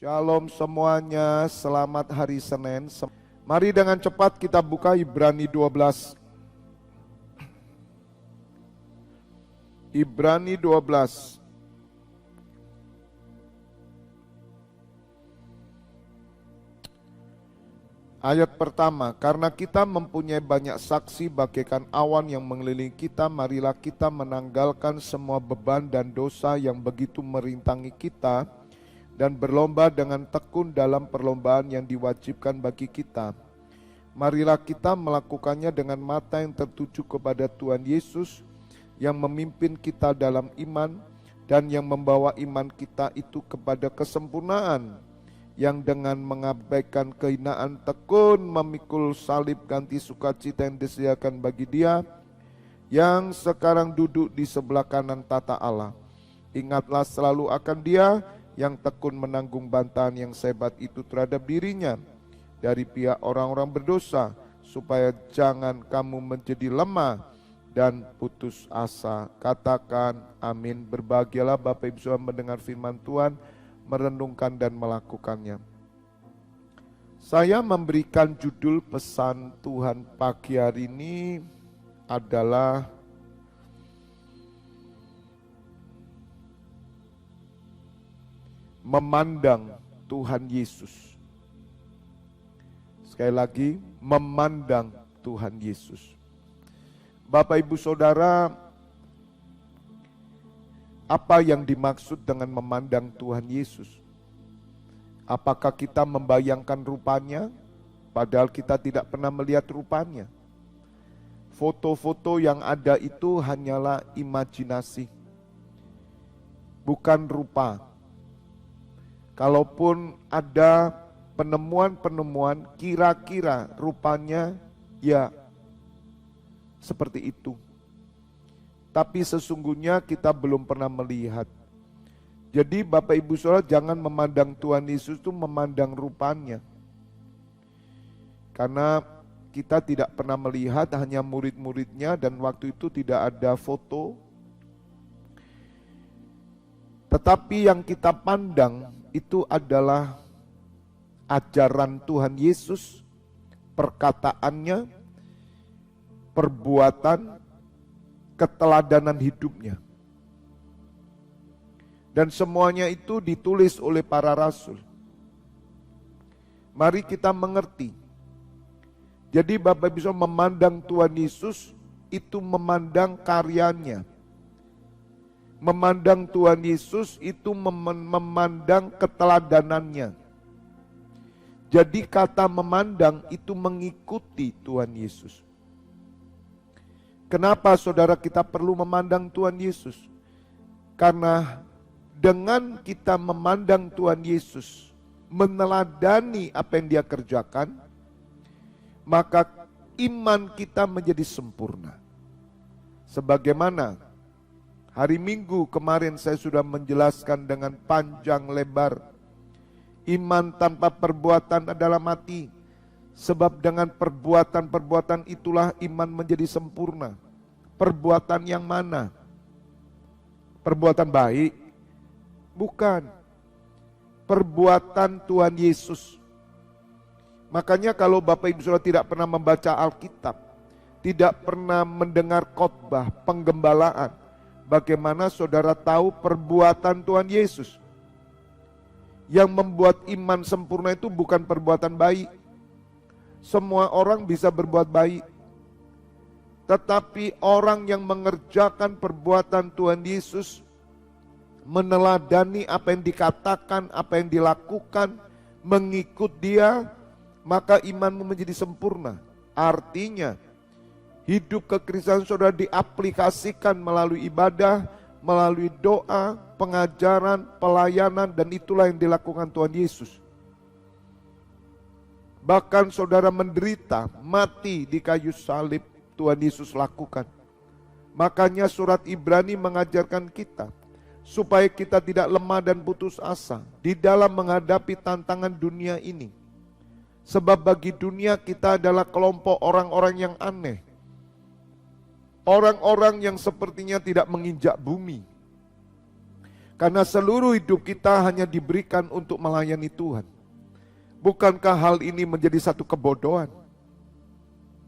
Shalom semuanya, selamat hari Senin. Mari dengan cepat kita buka Ibrani 12. Ibrani 12. Ayat pertama, karena kita mempunyai banyak saksi bagaikan awan yang mengelilingi kita, marilah kita menanggalkan semua beban dan dosa yang begitu merintangi kita, dan berlomba dengan tekun dalam perlombaan yang diwajibkan bagi kita. Marilah kita melakukannya dengan mata yang tertuju kepada Tuhan Yesus yang memimpin kita dalam iman dan yang membawa iman kita itu kepada kesempurnaan, yang dengan mengabaikan kehinaan tekun memikul salib ganti sukacita yang disediakan bagi Dia yang sekarang duduk di sebelah kanan tata Allah. Ingatlah selalu akan Dia yang tekun menanggung bantahan yang sebat itu terhadap dirinya dari pihak orang-orang berdosa, supaya jangan kamu menjadi lemah dan putus asa. Katakan amin. Berbahagialah Bapak Ibu Saudara mendengar firman Tuhan, merenungkan dan melakukannya. Saya memberikan judul pesan Tuhan pagi hari ini adalah memandang Tuhan Yesus. Sekali lagi, memandang Tuhan Yesus. Bapak Ibu Saudara, apa yang dimaksud dengan memandang Tuhan Yesus? Apakah kita membayangkan rupanya, padahal kita tidak pernah melihat rupanya? Foto-foto yang ada itu hanyalah imajinasi, bukan rupa. Kalaupun ada penemuan-penemuan, kira-kira rupanya ya seperti itu. Tapi sesungguhnya kita belum pernah melihat. Jadi Bapak Ibu Saudara, jangan memandang Tuhan Yesus itu memandang rupanya. Karena kita tidak pernah melihat, hanya murid-muridnya, dan waktu itu tidak ada foto. Tetapi yang kita pandang itu adalah ajaran Tuhan Yesus, perkataannya, perbuatan, keteladanan hidupnya. Dan semuanya itu ditulis oleh para rasul. Mari kita mengerti. Jadi Bapak bisa memandang Tuhan Yesus itu memandang karyanya. Memandang Tuhan Yesus itu memandang keteladanannya. Jadi kata memandang itu mengikuti Tuhan Yesus. Kenapa saudara kita perlu memandang Tuhan Yesus? Karena dengan kita memandang Tuhan Yesus, meneladani apa yang Dia kerjakan, maka iman kita menjadi sempurna. Sebagaimana hari Minggu kemarin saya sudah menjelaskan dengan panjang lebar, iman tanpa perbuatan adalah mati. Sebab dengan perbuatan-perbuatan itulah iman menjadi sempurna. Perbuatan yang mana? Perbuatan baik? Bukan. Perbuatan Tuhan Yesus. Makanya kalau Bapak Ibu Saudara tidak pernah membaca Alkitab, tidak pernah mendengar khotbah penggembalaan, bagaimana saudara tahu perbuatan Tuhan Yesus? Yang membuat iman sempurna itu bukan perbuatan baik. Semua orang bisa berbuat baik. Tetapi orang yang mengerjakan perbuatan Tuhan Yesus, meneladani apa yang dikatakan, apa yang dilakukan, mengikut Dia, maka imanmu menjadi sempurna. Artinya, hidup kekristenan saudara diaplikasikan melalui ibadah, melalui doa, pengajaran, pelayanan, dan itulah yang dilakukan Tuhan Yesus. Bahkan saudara menderita, mati di kayu salib, Tuhan Yesus lakukan. Makanya surat Ibrani mengajarkan kita, supaya kita tidak lemah dan putus asa di dalam menghadapi tantangan dunia ini. Sebab bagi dunia kita adalah kelompok orang-orang yang aneh. Orang-orang yang sepertinya tidak menginjak bumi. Karena seluruh hidup kita hanya diberikan untuk melayani Tuhan. Bukankah hal ini menjadi satu kebodohan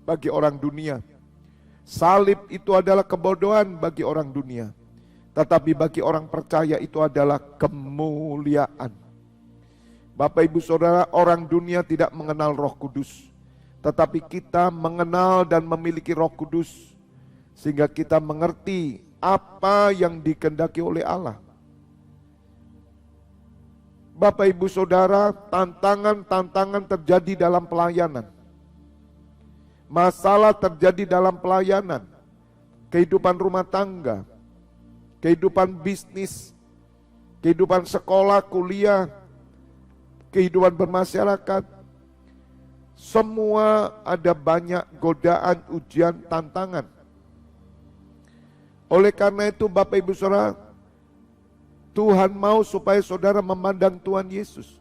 bagi orang dunia? Salib itu adalah kebodohan bagi orang dunia. Tetapi bagi orang percaya itu adalah kemuliaan. Bapak Ibu Saudara, orang dunia tidak mengenal Roh Kudus. Tetapi kita mengenal dan memiliki Roh Kudus. Sehingga kita mengerti apa yang dikehendaki oleh Allah. Bapak Ibu Saudara, tantangan-tantangan terjadi dalam pelayanan. Masalah terjadi dalam pelayanan. Kehidupan rumah tangga, kehidupan bisnis, kehidupan sekolah, kuliah, kehidupan bermasyarakat. Semua ada banyak godaan, ujian, tantangan. Oleh karena itu Bapak Ibu Saudara, Tuhan mau supaya saudara memandang Tuhan Yesus.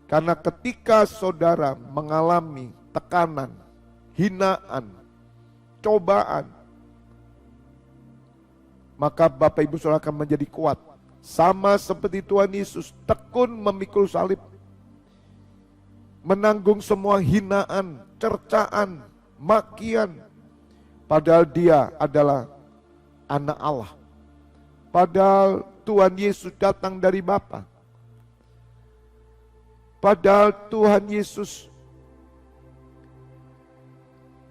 Karena ketika saudara mengalami tekanan, hinaan, cobaan, maka Bapak Ibu Saudara akan menjadi kuat. Sama seperti Tuhan Yesus tekun memikul salib, menanggung semua hinaan, cercaan, makian. Padahal dia adalah anak Allah. Padahal Tuhan Yesus datang dari Bapa. Padahal Tuhan Yesus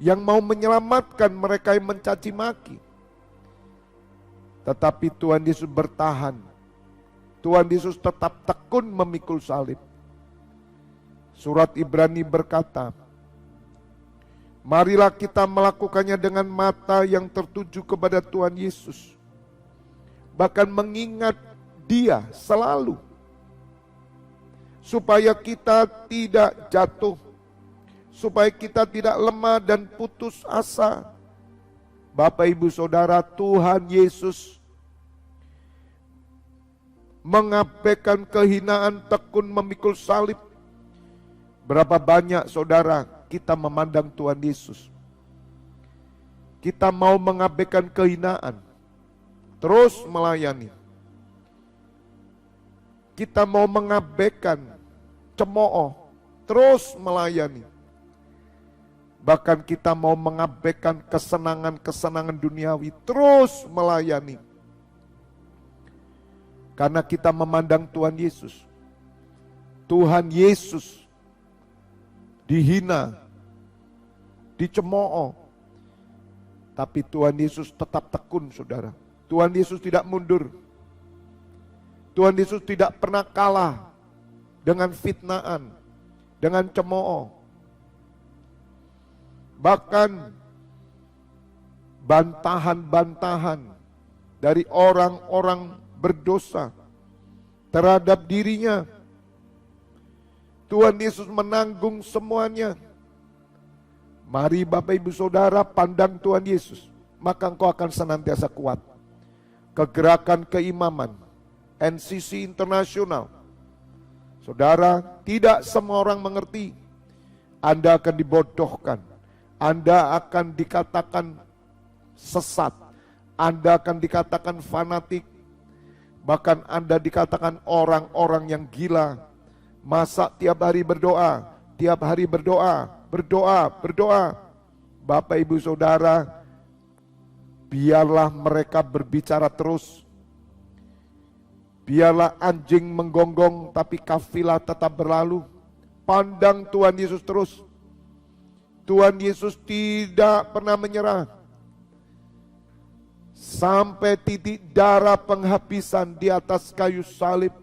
yang mau menyelamatkan mereka yang mencaci maki. Tetapi Tuhan Yesus bertahan. Tuhan Yesus tetap tekun memikul salib. Surat Ibrani berkata, marilah kita melakukannya dengan mata yang tertuju kepada Tuhan Yesus. Bahkan mengingat Dia selalu. Supaya kita tidak jatuh. Supaya kita tidak lemah dan putus asa. Bapak Ibu Saudara, Tuhan Yesus mengabaikan kehinaan, tekun memikul salib. Berapa banyak saudara kita memandang Tuhan Yesus. Kita mau mengabaikan kehinaan, terus melayani. Kita mau mengabaikan cemooh, terus melayani. Bahkan kita mau mengabaikan kesenangan-kesenangan duniawi, terus melayani. Karena kita memandang Tuhan Yesus. Tuhan Yesus dihina, dicemooh. Tapi Tuhan Yesus tetap tekun, saudara. Tuhan Yesus tidak mundur. Tuhan Yesus tidak pernah kalah dengan fitnaan, dengan cemooh. Bahkan bantahan-bantahan dari orang-orang berdosa terhadap dirinya, Tuhan Yesus menanggung semuanya. Mari Bapak Ibu Saudara pandang Tuhan Yesus, maka engkau akan senantiasa kuat. Kegerakan keimaman, NCC Internasional, saudara, tidak semua orang mengerti. Anda akan dibodohkan, Anda akan dikatakan sesat, Anda akan dikatakan fanatik, bahkan Anda dikatakan orang-orang yang gila. Masa tiap hari berdoa, tiap hari berdoa, berdoa. Bapak Ibu Saudara, biarlah mereka berbicara terus. Biarlah anjing menggonggong tapi kafilah tetap berlalu. Pandang Tuhan Yesus terus. Tuhan Yesus tidak pernah menyerah. Sampai titik darah penghabisan di atas kayu salib.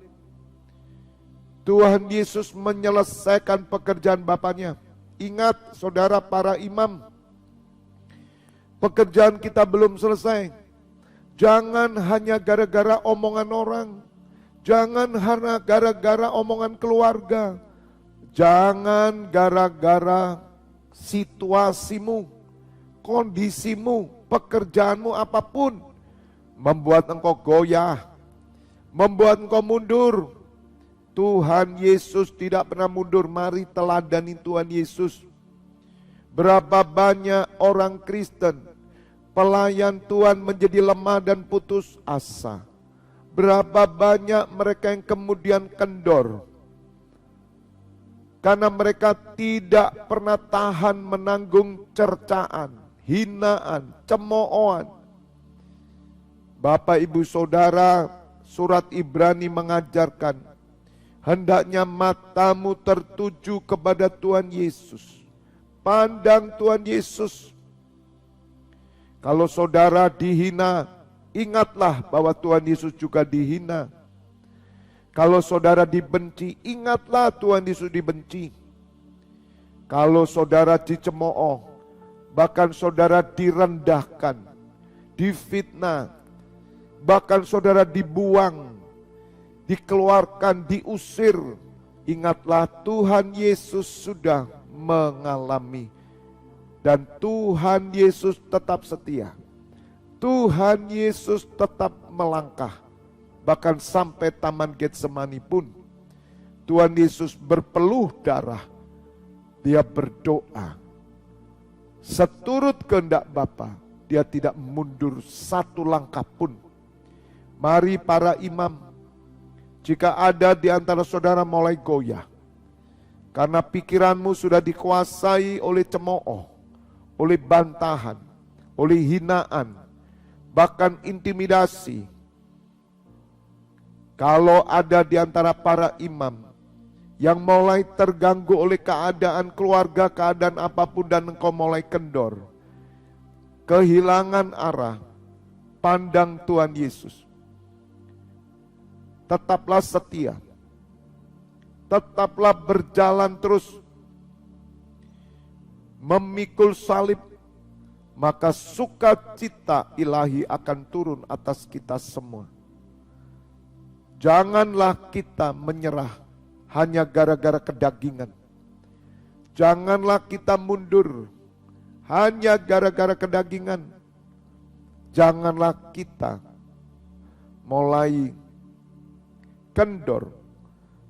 Tuhan Yesus menyelesaikan pekerjaan Bapaknya. Ingat saudara para imam, pekerjaan kita belum selesai. Jangan hanya gara-gara omongan orang. Jangan hanya gara-gara omongan keluarga. Jangan gara-gara situasimu, kondisimu, pekerjaanmu apapun membuat engkau goyah, membuat engkau mundur. Tuhan Yesus tidak pernah mundur. Mari teladani Tuhan Yesus. Berapa banyak orang Kristen, pelayan Tuhan menjadi lemah dan putus asa. Berapa banyak mereka yang kemudian kendor karena mereka tidak pernah tahan menanggung cercaan, hinaan, cemoohan. Bapak, Ibu, Saudara, surat Ibrani mengajarkan hendaknya matamu tertuju kepada Tuhan Yesus. Pandang Tuhan Yesus. Kalau saudara dihina, ingatlah bahwa Tuhan Yesus juga dihina. Kalau saudara dibenci, ingatlah Tuhan Yesus dibenci. Kalau saudara dicemooh, bahkan saudara direndahkan, difitnah, bahkan saudara dibuang, dikeluarkan, diusir, ingatlah Tuhan Yesus sudah mengalami. Dan Tuhan Yesus tetap setia. Tuhan Yesus tetap melangkah. Bahkan sampai taman Getsemani pun Tuhan Yesus berpeluh darah. Dia berdoa. Seturut kehendak Bapa, dia tidak mundur satu langkah pun. Mari para imam, jika ada di antara saudara mulai goyah, karena pikiranmu sudah dikuasai oleh cemooh, oleh bantahan, oleh hinaan, bahkan intimidasi. Kalau ada di antara para imam yang mulai terganggu oleh keadaan keluarga, keadaan apapun, dan engkau mulai kendor, kehilangan arah, pandang Tuhan Yesus. Tetaplah setia, tetaplah berjalan terus, memikul salib, maka sukacita ilahi akan turun atas kita semua. Janganlah kita menyerah hanya gara-gara kedagingan. Janganlah kita mundur hanya gara-gara kedagingan. Janganlah kita mulai kendor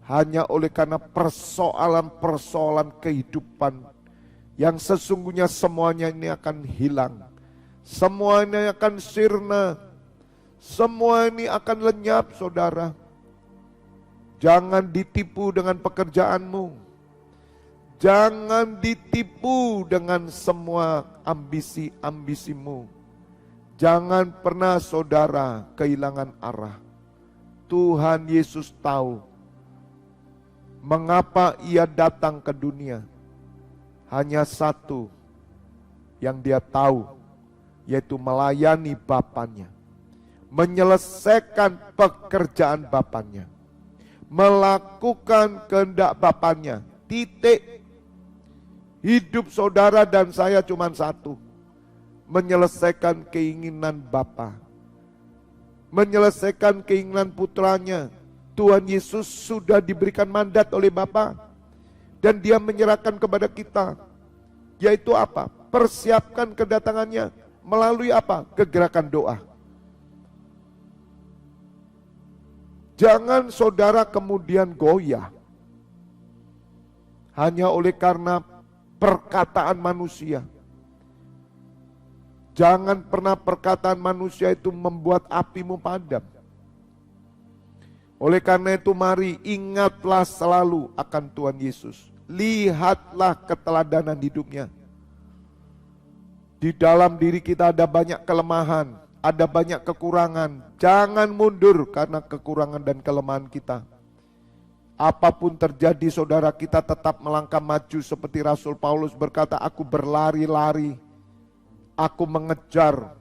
hanya oleh karena persoalan-persoalan kehidupan yang sesungguhnya semuanya ini akan hilang. Semuanya akan sirna. Semua ini akan lenyap, saudara. Jangan ditipu dengan pekerjaanmu. Jangan ditipu dengan semua ambisi-ambisimu. Jangan pernah saudara kehilangan arah. Tuhan Yesus tahu mengapa ia datang ke dunia. Hanya satu yang dia tahu, yaitu melayani Bapanya, menyelesaikan pekerjaan Bapanya, melakukan kehendak Bapanya. Titik. Hidup saudara dan saya cuma satu, menyelesaikan keinginan Bapa, menyelesaikan keinginan putranya. Tuhan Yesus sudah diberikan mandat oleh Bapa, dan dia menyerahkan kepada kita, yaitu apa? Persiapkan kedatangannya melalui apa? Kegerakan doa. Jangan saudara kemudian goyah hanya oleh karena perkataan manusia. Jangan pernah perkataan manusia itu membuat apimu padam. Oleh karena itu mari ingatlah selalu akan Tuhan Yesus. Lihatlah keteladanan hidupnya. Di dalam diri kita ada banyak kelemahan, ada banyak kekurangan. Jangan mundur karena kekurangan dan kelemahan kita. Apapun terjadi saudara, kita tetap melangkah maju seperti Rasul Paulus berkata, aku berlari-lari, aku mengejar,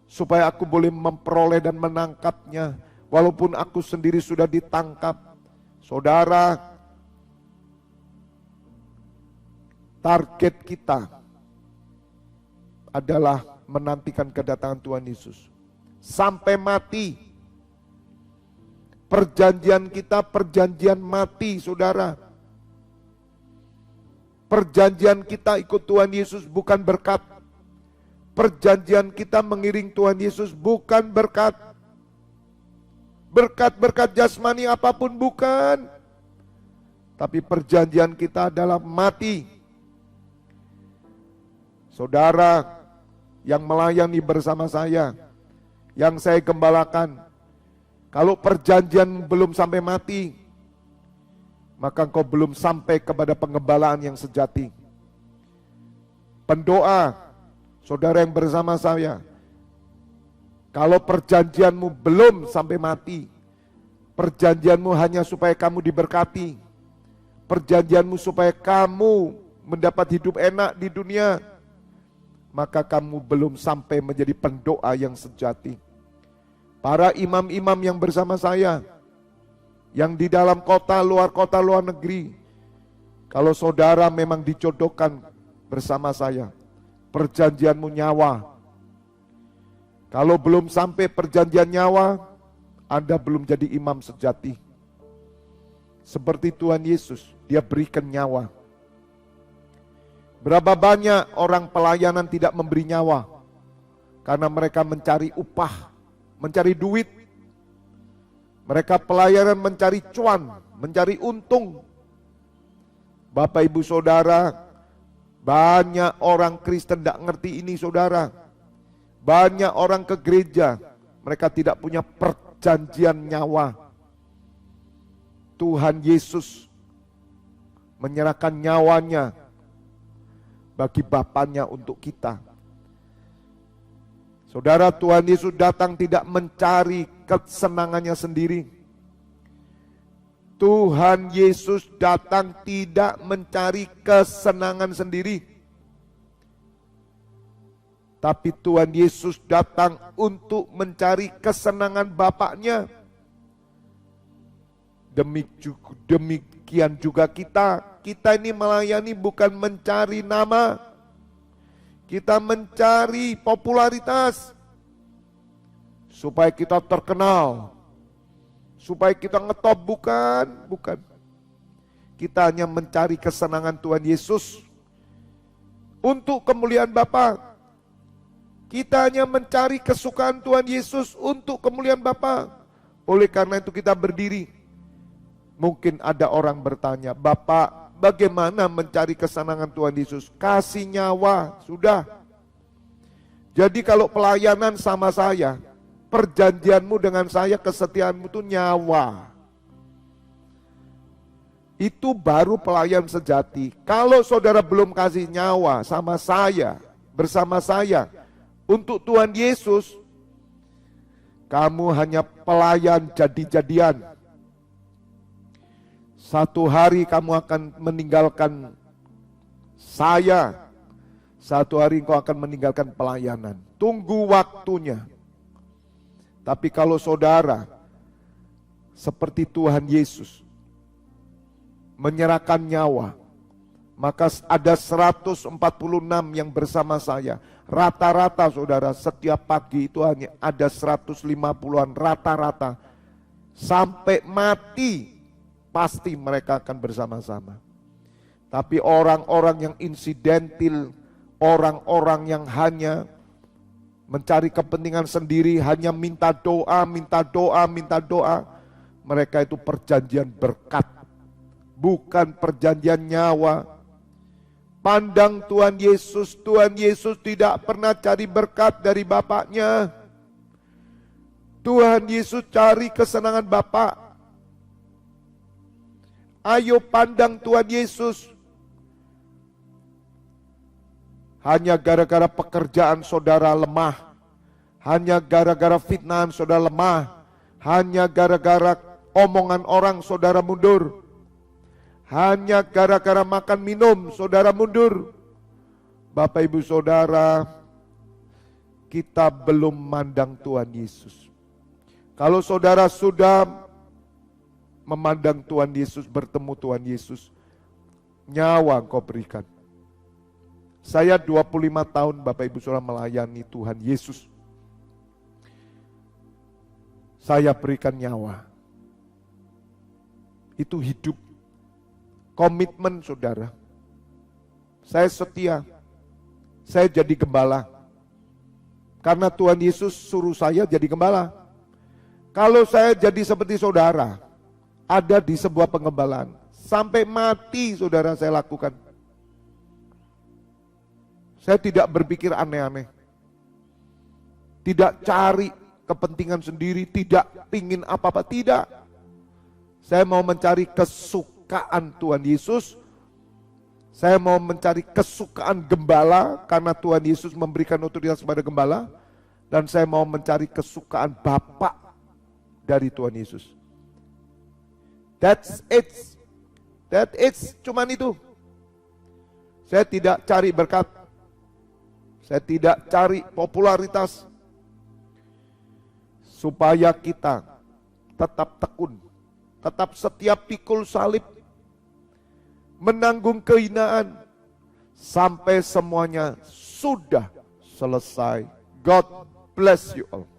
supaya aku boleh memperoleh dan menangkapnya. Walaupun aku sendiri sudah ditangkap. Saudara, target kita adalah menantikan kedatangan Tuhan Yesus. Sampai mati. Perjanjian kita perjanjian mati, saudara. Perjanjian kita ikut Tuhan Yesus bukan berkat. Perjanjian kita mengiring Tuhan Yesus bukan berkat. Berkat-berkat jasmani apapun bukan. Tapi perjanjian kita adalah mati. Saudara yang melayani bersama saya, yang saya gembalakan, Kalau perjanjian belum sampai mati, maka engkau belum sampai kepada pengembalaan yang sejati. Pendoa, saudara yang bersama saya, kalau perjanjianmu belum sampai mati, perjanjianmu hanya supaya kamu diberkati, perjanjianmu supaya kamu mendapat hidup enak di dunia, maka kamu belum sampai menjadi pendoa yang sejati. Para imam-imam yang bersama saya, yang di dalam kota, luar negeri, kalau saudara memang dijodohkan bersama saya, perjanjianmu nyawa. Kalau belum sampai perjanjian nyawa, Anda belum jadi imam sejati. Seperti Tuhan Yesus, Dia berikan nyawa. Berapa banyak orang pelayanan tidak memberi nyawa karena mereka mencari upah, mencari duit. Mereka pelayanan mencari cuan, mencari untung. Bapak ibu saudara, banyak orang Kristen tidak ngerti ini saudara. Banyak orang ke gereja, mereka tidak punya perjanjian nyawa. Tuhan Yesus menyerahkan nyawanya bagi Bapaknya untuk kita. Saudara, Tuhan Yesus datang tidak mencari kesenangannya sendiri. Tuhan Yesus datang tidak mencari kesenangan sendiri. Tapi Tuhan Yesus datang untuk mencari kesenangan Bapaknya. Demikian juga kita. Kita ini melayani bukan mencari nama. Kita mencari popularitas. Supaya kita terkenal. Supaya kita ngetop, bukan. Kita hanya mencari kesenangan Tuhan Yesus. Untuk kemuliaan Bapa. Kita hanya mencari kesukaan Tuhan Yesus untuk kemuliaan Bapa. Oleh karena itu kita berdiri. Mungkin ada orang bertanya, Bapak, bagaimana mencari kesenangan Tuhan Yesus? Kasih nyawa, sudah. Jadi kalau pelayanan sama saya, perjanjianmu dengan saya, kesetiaanmu itu nyawa. Itu baru pelayan sejati. Kalau saudara belum kasih nyawa sama saya, bersama saya, untuk Tuhan Yesus, kamu hanya pelayan jadi-jadian. Satu hari kamu akan meninggalkan saya. Satu hari engkau akan meninggalkan pelayanan. Tunggu waktunya. Tapi kalau saudara seperti Tuhan Yesus menyerahkan nyawa, maka ada 146 yang bersama saya. Rata-rata saudara setiap pagi itu hanya ada 150-an rata-rata. Sampai mati pasti mereka akan bersama-sama. Tapi orang-orang yang insidentil, orang-orang yang hanya mencari kepentingan sendiri, hanya minta doa, mereka itu perjanjian berkat, bukan perjanjian nyawa. Pandang Tuhan Yesus tidak pernah cari berkat dari Bapaknya. Tuhan Yesus cari kesenangan Bapa. Ayo pandang Tuhan Yesus. Hanya gara-gara pekerjaan saudara lemah, hanya gara-gara fitnahan saudara lemah, hanya gara-gara omongan orang saudara mundur, hanya gara-gara makan minum saudara mundur. Bapak ibu saudara, kita belum mandang Tuhan Yesus. Kalau saudara sudah memandang Tuhan Yesus, bertemu Tuhan Yesus, nyawa engkau berikan. Saya 25 tahun Bapak Ibu Saudara melayani Tuhan Yesus. Saya berikan nyawa. Itu hidup. Komitmen saudara. Saya setia. Saya jadi gembala. Karena Tuhan Yesus suruh saya jadi gembala. Kalau saya jadi seperti saudara, ada di sebuah pengembalaan, sampai mati saudara saya lakukan. Saya tidak berpikir aneh-aneh. Tidak cari kepentingan sendiri, tidak pingin apa-apa, tidak. Saya mau mencari kesukaan Tuhan Yesus. Saya mau mencari kesukaan gembala karena Tuhan Yesus memberikan otoritas kepada gembala. Dan saya mau mencari kesukaan Bapa dari Tuhan Yesus. That's it. That is, cuman itu. Saya tidak cari berkat. Saya tidak cari popularitas. Supaya kita tetap tekun, tetap setia pikul salib, menanggung kehinaan, sampai semuanya sudah selesai. God bless you all.